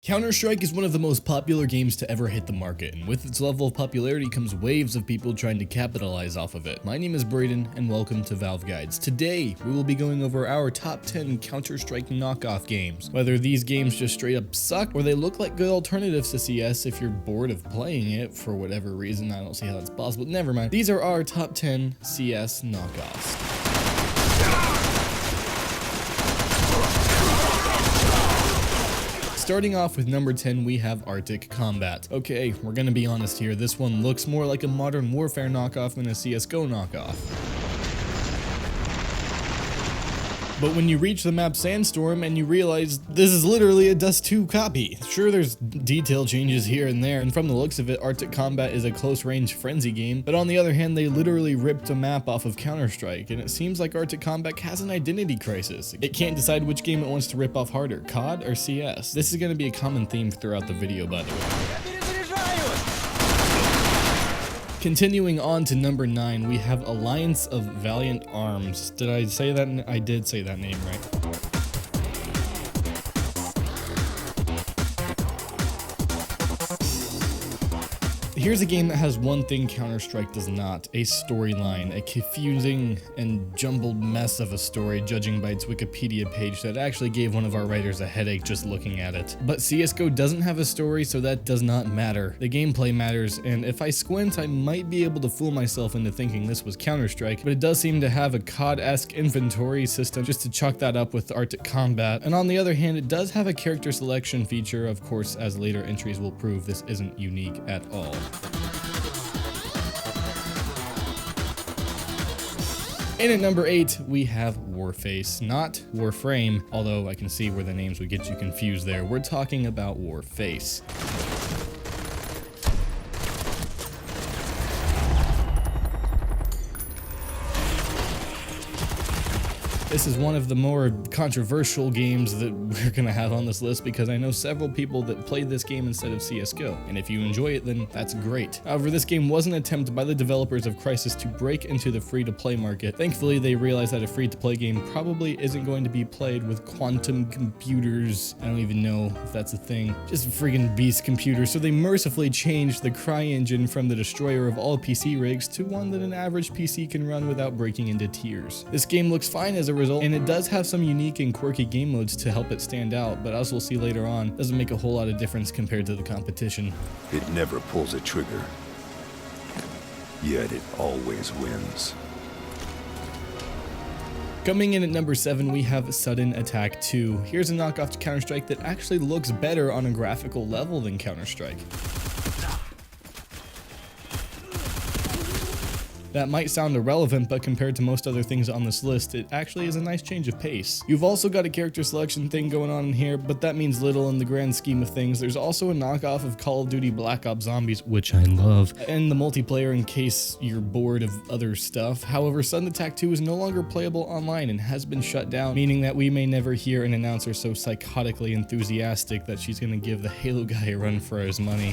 Counterstrike is one of the most popular games to ever hit the market, and with its level of popularity comes waves of people trying to capitalize off of it. My name is Braden, and welcome to Valve Guides. Today, we will be going over our top 10 Counter-Strike knockoff games. Whether these games just straight up suck, or they look like good alternatives to CS if you're bored of playing it for whatever reason. I don't see how that's possible. Never mind. These are our top 10 CS knockoffs. Starting off with number 10, we have Arctic Combat. Okay, we're gonna be honest here, this one looks more like a Modern Warfare knockoff than a CSGO knockoff. But when you reach the map Sandstorm and you realize this is literally a Dust 2 copy. Sure, there's detail changes here and there, and from the looks of it, Arctic Combat is a close-range frenzy game, but on the other hand, they literally ripped a map off of Counter-Strike, and it seems like Arctic Combat has an identity crisis. It can't decide which game it wants to rip off harder, COD or CS. This is going to be a common theme throughout the video, by the way. Continuing on to number 9, we have Alliance of Valiant Arms. Did I say that? I did say that name right. Here's a game that has one thing Counter-Strike does not, a storyline, a confusing and jumbled mess of a story judging by its Wikipedia page that actually gave one of our writers a headache just looking at it. But CSGO doesn't have a story, so that does not matter. The gameplay matters, and if I squint, I might be able to fool myself into thinking this was Counter-Strike, but it does seem to have a COD-esque inventory system just to chalk that up with Arctic Combat. And on the other hand, it does have a character selection feature, of course, as later entries will prove this isn't unique at all. And at number 8, we have Warface, not Warframe, although I can see where the names would get you confused there. We're talking about Warface. This is one of the more controversial games that we're gonna have on this list because I know several people that played this game instead of CSGO, and if you enjoy it, then that's great. However, this game was an attempt by the developers of Crysis to break into the free-to-play market. Thankfully, they realized that a free-to-play game probably isn't going to be played with quantum computers. I don't even know if that's a thing. Just friggin' beast computers. So they mercifully changed the CryEngine from the destroyer of all PC rigs to one that an average PC can run without breaking into tears. This game looks fine as a result, and it does have some unique and quirky game modes to help it stand out, but as we'll see later on, doesn't make a whole lot of difference compared to the competition. It never pulls a trigger, yet it always wins. Coming in at number 7, we have Sudden Attack 2. Here's a knockoff to Counter-Strike that actually looks better on a graphical level than Counter-Strike. That might sound irrelevant, but compared to most other things on this list, it actually is a nice change of pace. You've also got a character selection thing going on in here, but that means little in the grand scheme of things. There's also a knockoff of Call of Duty Black Ops Zombies, which I love, and the multiplayer in case you're bored of other stuff. However, Sudden Attack 2 is no longer playable online and has been shut down, meaning that we may never hear an announcer so psychotically enthusiastic that she's gonna give the Halo guy a run for his money.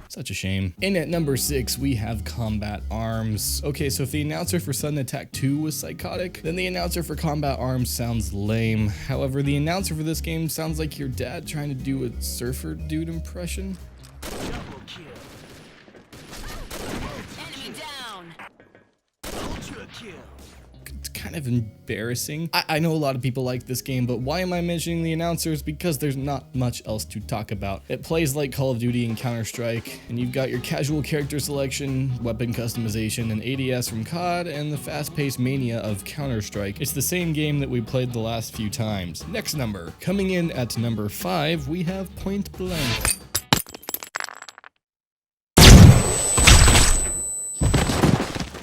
Such a shame. In at number 6, we have Combat Arms. Okay, so if the announcer for Sudden Attack 2 was psychotic, then the announcer for Combat Arms sounds lame. However, the announcer for this game sounds like your dad trying to do a surfer dude impression. Double kill. Enemy down. Ultra kill. It's kind of embarrassing. I know a lot of people like this game, but why am I mentioning the announcers? Because there's not much else to talk about. It plays like Call of Duty and Counter-Strike, and you've got your casual character selection, weapon customization, and ADS from COD, and the fast-paced mania of Counter-Strike. It's the same game that we played the last few times. Next number. Coming in at number 5, we have Point Blank.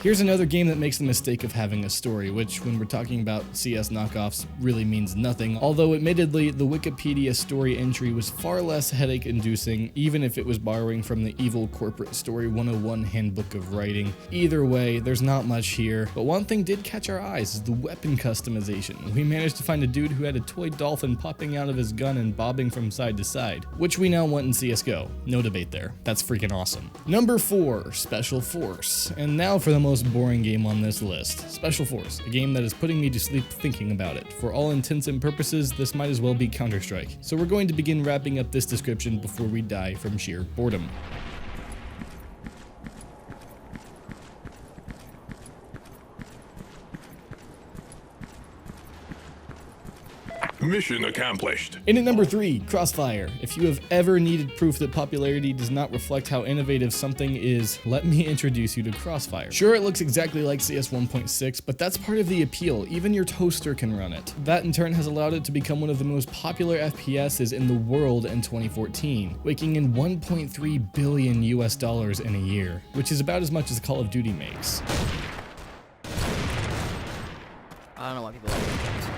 Here's another game that makes the mistake of having a story, which when we're talking about CS knockoffs really means nothing, although admittedly the Wikipedia story entry was far less headache-inducing, even if it was borrowing from the evil corporate story 101 handbook of writing. Either way, there's not much here, but one thing did catch our eyes is the weapon customization. We managed to find a dude who had a toy dolphin popping out of his gun and bobbing from side to side, which we now want in CSGO. No debate there. That's freaking awesome. Number 4, Special Force. And now for the most boring game on this list. Special Force, a game that is putting me to sleep thinking about it. For all intents and purposes, this might as well be Counterstrike. So we're going to begin wrapping up this description before we die from sheer boredom. Mission accomplished. In at number 3, Crossfire. If you have ever needed proof that popularity does not reflect how innovative something is, let me introduce you to Crossfire. Sure, it looks exactly like CS 1.6, but that's part of the appeal. Even your toaster can run it. That in turn has allowed it to become one of the most popular FPSs in the world in 2014, raking in $1.3 billion US in a year, which is about as much as Call of Duty makes. I don't know why people like this game so much.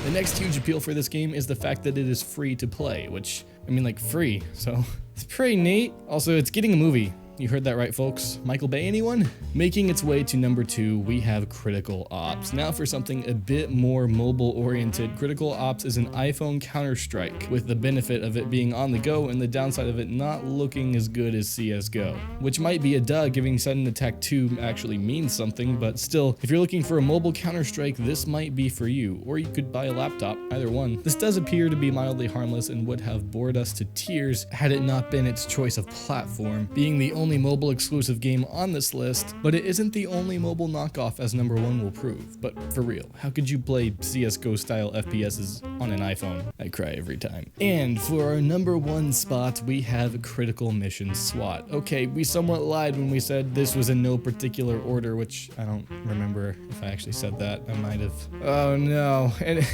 The next huge appeal for this game is the fact that it is free to play, which, I mean, like, free, so it's pretty neat. Also, it's getting a movie. You heard that right, folks. Michael Bay, anyone? Making its way to number 2, we have Critical Ops. Now for something a bit more mobile-oriented, Critical Ops is an iPhone Counter-Strike, with the benefit of it being on the go and the downside of it not looking as good as CSGO. Which might be a duh, given Sudden Attack 2 actually means something, but still, if you're looking for a mobile Counter-Strike, this might be for you, or you could buy a laptop, either one. This does appear to be mildly harmless and would have bored us to tears had it not been its choice of platform, being the only mobile exclusive game on this list, but it isn't the only mobile knockoff, as number 1 will prove. But for real, how could you play CSGO style FPSs on an iPhone? I cry every time. And for our number 1 spot, we have Critical Mission SWAT. Okay, we somewhat lied when we said this was in no particular order, which I don't remember if I actually said that. I might have. Oh no. And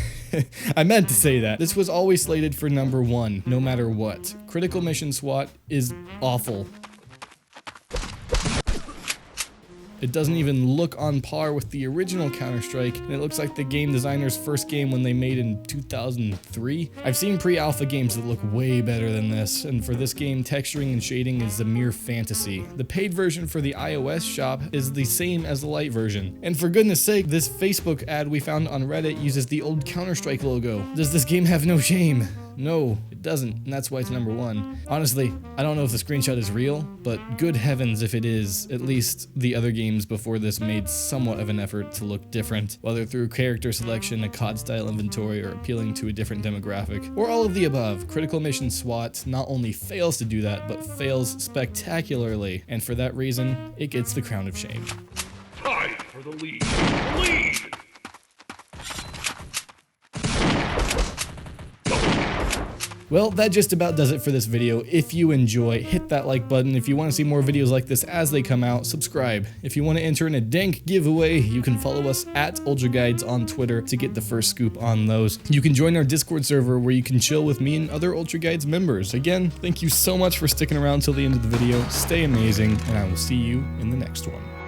I meant to say that. This was always slated for number 1, no matter what. Critical Mission SWAT is awful. It doesn't even look on par with the original Counter-Strike, and it looks like the game designer's first game when they made in 2003. I've seen pre-alpha games that look way better than this, and for this game, texturing and shading is a mere fantasy. The paid version for the iOS shop is the same as the light version. And for goodness sake, this Facebook ad we found on Reddit uses the old Counter-Strike logo. Does this game have no shame? No, it doesn't, and that's why it's number 1. Honestly, I don't know if the screenshot is real, but good heavens if it is. At least the other games before this made somewhat of an effort to look different, whether through character selection, a COD-style inventory, or appealing to a different demographic, or all of the above. Critical Mission SWAT not only fails to do that, but fails spectacularly, and for that reason, it gets the crown of shame. Time for the lead. Lead! Well, that just about does it for this video. If you enjoy, hit that like button. If you want to see more videos like this as they come out, subscribe. If you want to enter in a dank giveaway, you can follow us at UltraGuides on Twitter to get the first scoop on those. You can join our Discord server where you can chill with me and other UltraGuides members. Again, thank you so much for sticking around till the end of the video. Stay amazing, and I will see you in the next one.